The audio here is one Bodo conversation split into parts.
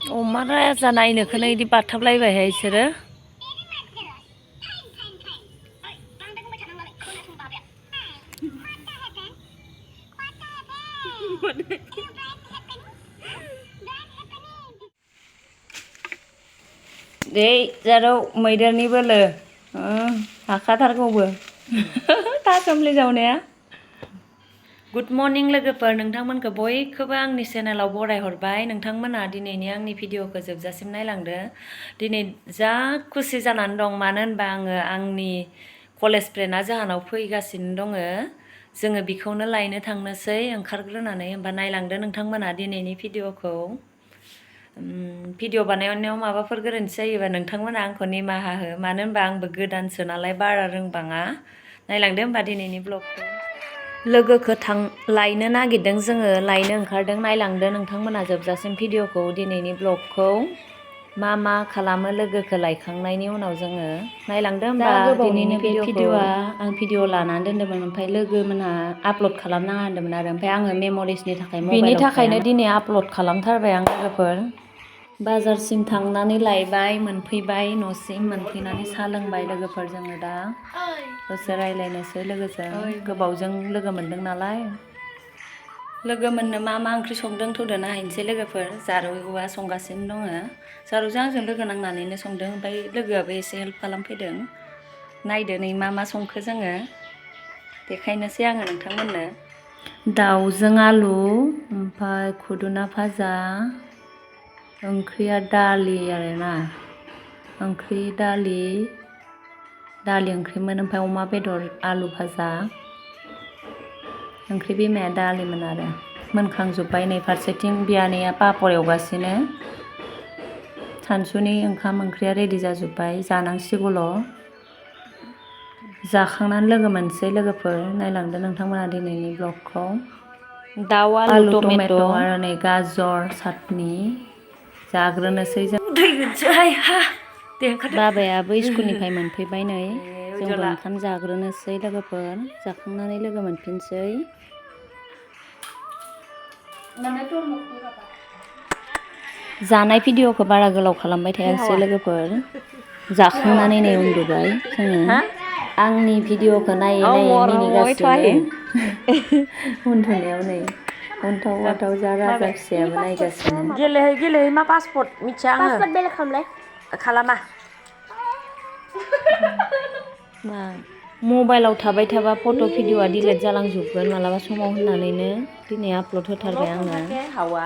अमा राजा नायनोखौनो इदि बाथाबलायबायहाय इसोरो दे जारौ मैदेरनि बोलो हाखाथारगौबो थासोमलि जावनाया गुड मर्निं लोगोफोर नोंथांमोनखौ बयखौबो आंनि चेनेलाव बरायहरबाय नोंथांमोना दिनैनि आंनि भिडिअखौ जोबजासिम नायलांदो दिनै जा खुसि जानानै दं मानो होनबा आङो आंनि कलेज फ्रेन्डआ जाहानाव फैगासिनो दङ जोङो बेखौनो लायनो थांनोसै ओंखारग्रोनानै होमबा नायलांदो नोंथांमोना दिनैनि भिडिअखौ भिडिअ बानायनायाव माबाफोर गोरोन्थि जायोबा नोंथांमोना आंखौ निमाहा हो मानो होनबा आंबो गोदानसो नालाय बारा रोंबाङा नायलांदो होमबा दिनैनि ब्लगखौ लोगोखौ लायनो नागिरदों जोङो लायनो ओंखारदों नायलांदो नोंथांमोना जोबजासिम भिडिअखौ दिनैनि ब्लगखौ मा खालामो लोगोखौ लायखांनायनि उनाव जोङो नायलांदो होमबा दिनैनि बे भिडिअआ आं भिडिअ लानानै दोन्दोंमोन ओमफ्राय लोगो मोनहा आपल'ड खालामनाङा होन्दोंमोन आरो ओमफ्राय आङो मेम'रिसनि थाखाय बिनि थाखायनो दिनै आपल'ड खालामथारबाय आं लोगोफोर बाजारसिम थांनानै लायबाय मोनफैबाय न'सिम मोनफैनानै साहा लोंबाय लोगोफोर जोङो दा दसे रायज्लायनोसै लोगोजों गोबावजों लोगो मोनदों नालाय लोगो मोननो मा ओंख्रि संदों थौदो नायहैनोसै लोगोफोर जारौआ संगासिनो दङ जारौजों आंजों लोगो नांनानैनो संदों ओमफ्राय लोगोआबो एसे हेल्प खालामफैदों नायदो नै मा संखो जोङो देखायनोसै आङो नोंथांमोननो दाउजों आलु ओमफ्राय खुदुना भाजा ओंख्रिया दालि आरोना ओंख्रि दालि ओंख्रिमोन ओमफ्राय अमा बेदर आलु भाजा ओंख्रि बिमाया दालिमोन आरो मोनखांजोब्बाय नै फारसेथिं बियानैया पापर एवगासिनो सानसुनि ओंखाम ओंख्रिया रेडि जाजोब्बाय जानांसिगौल' जाखांनानै लोगो मोनसै लोगोफोर नायलांदो नोंथांमोना दिनैनि ब्लगखौ दाउ आलु टमेट' आरो नै गाजर साटनि जाग्रोनोसै जों बाबायाबो स्कुलनिफ्राय मोनफैबाय नै जोंबो ओंखाम जाग्रोनोसै लोगोफोर जाखांनानै लोगो मोनफिनसै जानाय भिडिअखौ बारा गोलाव खालामबाय थायासै लोगोफोर जाखांनानै नै उन्दुबाय जोङो आंनि भिडिअखौ नायै मिनिगासिनो उन्दुनायाव नै अन्थाव बाथाव जा राजा फिसायाबो नायगासिनो गेलेहै मा पासपर्ट मिथिया आङो पासपर्ट बेलेग खालामा मा मबाइलाव थाबाय थाबा फट' भिडिअआ डिलेट जालांजोबगोन मालाबा समाव होननानैनो दिनै आपल'ड होथारबाय आङो हावा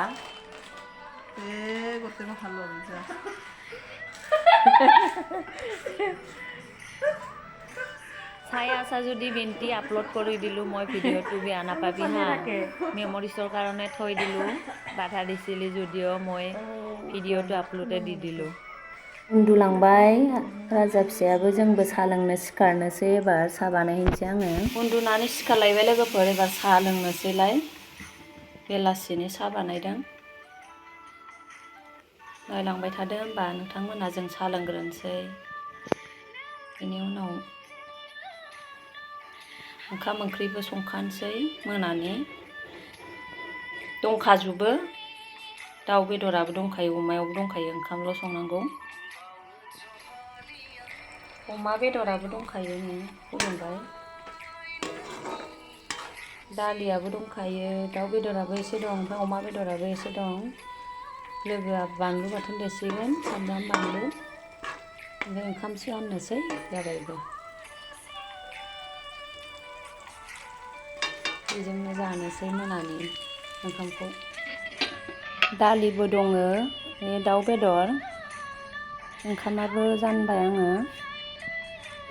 চাই আছা যদি বেণ্টি আপলোড কৰি দিলোঁ মই ভিডিঅ'টো বেয়া নাপাবি হা মেমৰিজৰ কাৰণে থৈ দিলোঁ বাধা দিছিলি যদিও মই ভিডিঅ'টো আপলোডে দি দিলোঁ उन्दुलांबाय राजा फिसायाबो जोंबो साहा लोंनो सिखारनोसै एबार साहा बानायहैनोसै आङो उन्दुनानै सिखारलायबाय लोगोफोर एबार साहा लोंनोसैलाय बेलासिनि साहा बानायदों नायलांबाय थादो होमबा नोंथांमोना जों साहा लोंग्रोनोसै बेनि उनाव ओंखाम ओंख्रिबो संखानोसै मोनानि दंखाजोबो दाउ बेदराबो दंखायो अमायाबो दंखायो ओंखामल' संनांगौ अमा बेदराबो दंखायो नै फुदुंबाय दालियाबो दंखायो दाउ बेदराबो एसे दं ओमफ्राय अमा बेदराबो एसे दं लोगोआ बानलु बाथोन देसिगोन सामब्राम बानलु ओमफ्राय ओंखामसो होननोसै जाबायबो बेजोंनो जानोसै मोनानि ओंखामखौ दालिबो दङ दाउ बेदर ओंखामाबो जानबाय आङो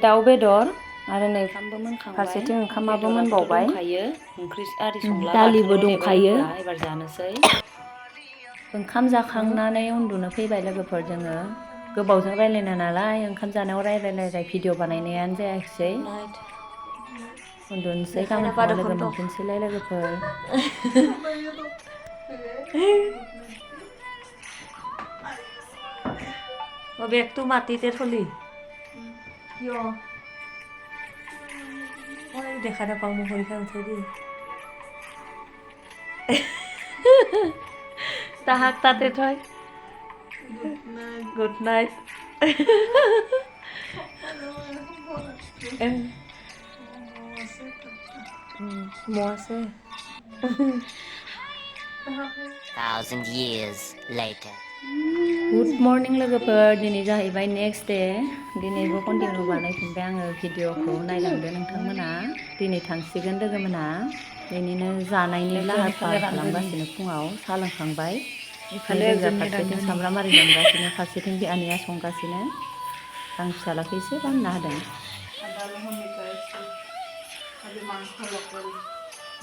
दाउ बेदर आरो नै फारसेथिं ओंखामाबो मोनबावबाय ओंख्रि आरि संला दालिबो दंखायो एबार जानोसै ओंखाम जाखांनानै उन्दुनो फैबाय लोगोफोर जोङो गोबावजों रायलायना नालाय ओंखाम जानायाव रायलाय भिडिअ बानायनायानो जायाखिसै उन्दुनोसै गाबोन फुङाव लोगो मोनफिनसैलाय लोगोफोर বেগটো মাটিতে থলি কিয় মই দেখা নাপাওঁ মোক পৰীক্ষা উঠাই দি তাহাক তাতে থয় Good night. Muase. 1,000 years later. Good morning लोगोफोर दिनै जाहैबाय next day दिनैबो कन्टिनिउ बानायफिनबाय आङो भिडिअखौ नायलांदो नोंथांमोना दिनै थांसिगोन लोगोमोना बेनिनो जानायनि लाहार फाहार खालामगासिनो फुङाव साहा लोंखांबाय लोगोआ फारसेथिं सामब्राम आरि हमगासिनो फारसेथिं बिआनैया संगासिनो आं फिसालाखौ एसे बानना होदों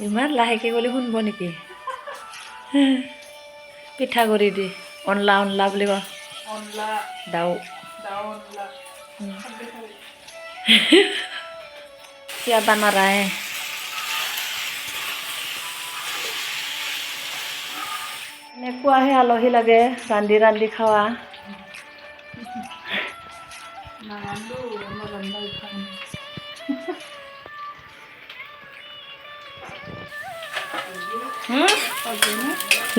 इमान लाहेके गले শুনব নেকি পিঠাগুড়ি দি অনলা অনলা বুলি কয় অনলা দাও দাও অনলা क्या बना रहा है এনেকুৱাহে আলহী লাগে ৰান্ধি ৰান্ধি খাৱা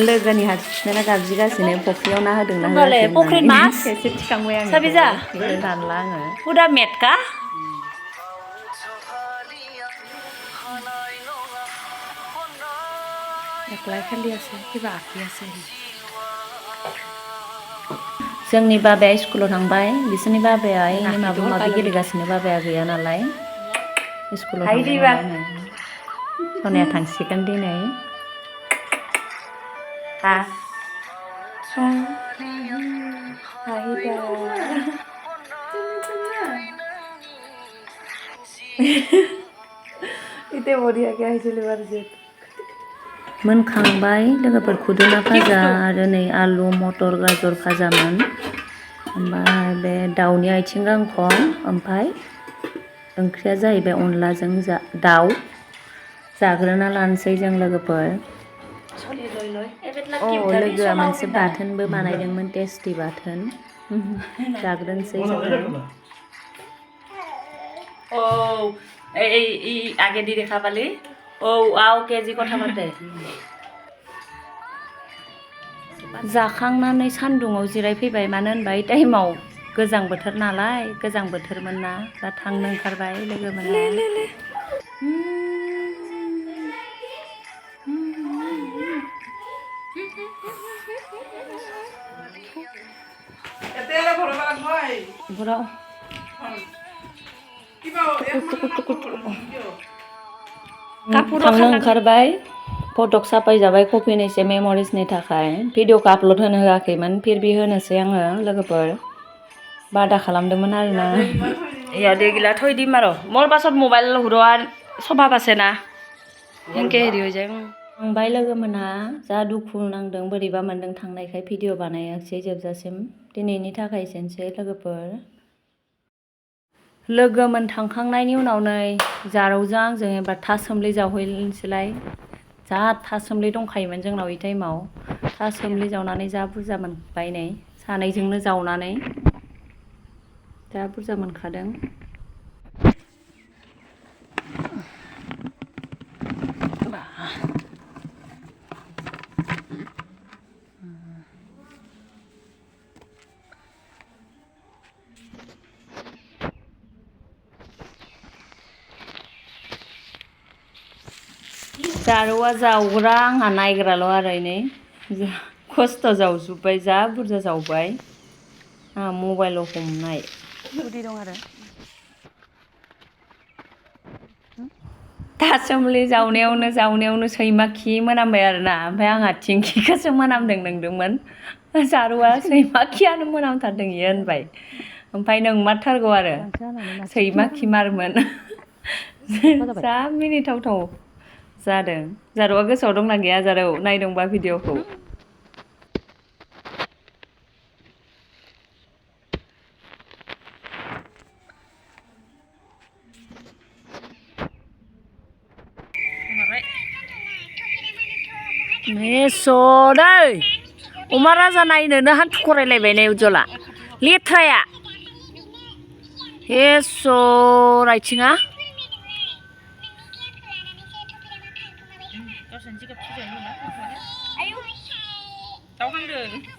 लोगोनि हारसिंना गाबज्रिगासिनो फख्रियाव ना होदोंना होआखै फख्रि मास एसे थिखांबाय आङो साबिजा रानला आङो हुदा मेटका एकलाय खालि আছে কিবা আকি আছে जोंनि बाबाया स्कुलाव थांबाय बिसोरनि बाबाया एनि माबा माबि गेलेगासिनो बाबाया गैया नालाय स्कुलाव थांबाय सनाया थांसिगोन दिनै हा इते बरिया के आइसले बारजे मोनखांबाय लोगोफोर खुदुना भाजा आरो नै आलु मटर गाजर भाजामोन ओमफ्राय बे दाउनि आथिं गांखं ओमफ्राय ओंख्रिया जाहैबाय अनलाजों दाउ जाग्रोना लानोसै जों लोगोफोर लोगोआ मोनसे बाथोनबो बानायदोंमोन टेस्टि बाथोन जाग्रोनोसै जोङो ओ आगे दी रेखा पाली ओ आओ केजी कथा बाटे जाखांनानै सान्दुङाव जिरायफैबाय मानो होनबा इ टाइमाव गोजां बोथोर नालाय गोजां बोथोरमोन ना दा थांनो ओंखारबाय लोगोमोना Bro. थांनो ओंखारबाय फटक साफाय जाबाय कफिनिसे मेमरिसनि थाखाय भिडिअखौ आपलड होनो होआखैमोन फिरबि होनोसै आङो लोगोफोर बादा खालामदोंमोन आरोना या देगिला थयदिम आरो मोर पाছত मोबाइल हुरवा सभा पासेना एंके हेरि हो जाय थांबाय लोगोमोनहा जा दुखु नांदों बोरैबा मोनदों थांनायखाय भिडिअ बानायाखिसै जोबजासिम दिनैनि थाखाय एसेनोसै लोगोफोर लोगोमोन थांखांनायनि उनाव नै जारौजों आंजों एबार थासोमलि जावहैनोसैलाय जा थासोमलि दंखायोमोन जोंनाव इ टाइमाव थासोमलि जावनानै जा बुरजा मोनबाय नै सानैजोंनो जावनानै जा बुरजा मोनखादों जारौआ जावग्रा आंहा नायग्राल' आरो नै खस्थ' जावजोब्बाय जा बुरजा जावबाय आंहा मबाइलाव हमनाय गुदि दं आरो थासोमलि जावनायावनो सैमा खि मोनामबाय आरोना ओमफ्राय आंहा थिंखिखौसो मोनामदों नंदोंमोन जारौआ सैमा खियानो मोनामथारदों इयो होनबाय ओमफ्राय नंमारथारगौ आरो सैमा खि मारमोन जा मिनिथावथाव जादों जारौआ गोसोआव दंना गैया जारौ नायदोंबा भिडिअखौ मेस'दै अमा राजा नायनोनो हान्थु खरायलायबाय नै उज्जला लेथ्राया हेस' आथिङा दावखांदों